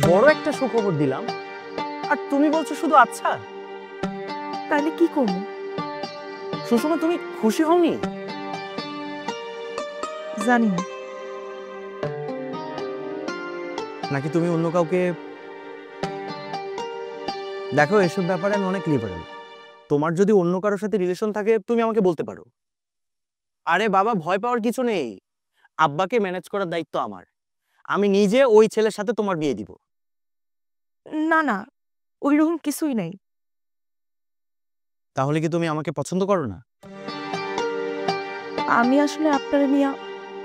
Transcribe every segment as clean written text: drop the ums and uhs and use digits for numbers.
বড় একটা সুখবর দিলাম আর তুমি বলছো শুধু আচ্ছা। তাহলে কি করবো? সুষমা, তুমি খুশি হওনি? জানি না। নাকি তুমি অন্য কাউকে? দেখো, এসব ব্যাপারে আমি অনেক লিবারেল। তোমার যদি অন্য কারোর সাথে রিলেশন থাকে তুমি আমাকে বলতে পারো। আরে বাবা, ভয় পাওয়ার কিছু নেই। আব্বাকে ম্যানেজ করার দায়িত্ব আমার। আমি নিজে ওই ছেলের সাথে তোমার বিয়ে দিব। না না, ওইরকম কিছুই নাই। তাহলে কি তুমি আমাকে পছন্দ করো না? আমি আসলে আপনারা নিয়ে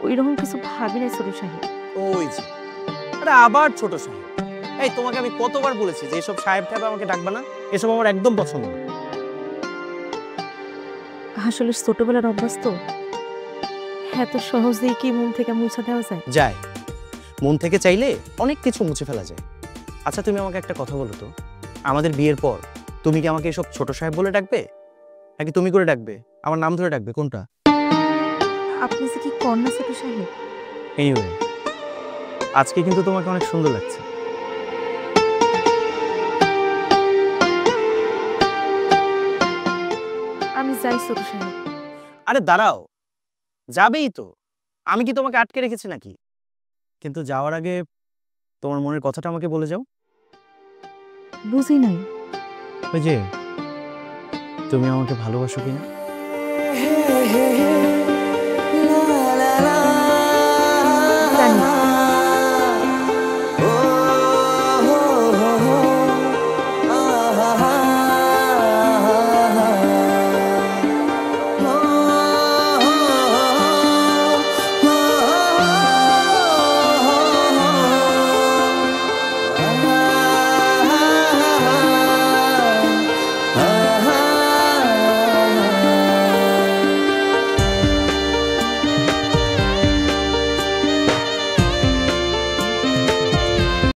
ওইরকম কিছু ভাবি নাই ছোট সাহেব। ওই যে, আরে আবার ছোট সাহেব। এই, তোমাকে আমি কতবার বলেছি যে এসব সাহেব টাহেব আমাকে ডাকবা না। এসব আমার একদম পছন্দ না। আসলে ছোটবেলার অভ্যাস তো, এত সহজেই কি মন থেকে মুছে দেওয়া যায়? যায়। মন থেকে চাইলে অনেক কিছু মুছে ফেলা যায়। আচ্ছা, তুমি আমাকে একটা কথা বলো তো, আমাদের বিয়ের পর তুমি কি আমাকে এসব ছোট সাহেব বলে ডাকবে, নাকি তুমি করে ডাকবে, আমার নাম ধরে ডাকবে, কোনটা? আপনি যে কি কন্যা ছোট সাহেব। এনিওয়ে, আজকে কিন্তু তোমাকে অনেক সুন্দর লাগছে। আমি যাই ছোট সাহেব। আরে দাঁড়াও, যাবেই তো। আমি কি তোমাকে আটকে রেখেছি নাকি? কিন্তু যাওয়ার আগে তোমার মনের কথাটা আমাকে বলে যাও। বুঝি নাই। ওই যে, তুমি আমাকে ভালোবাসো কিনা?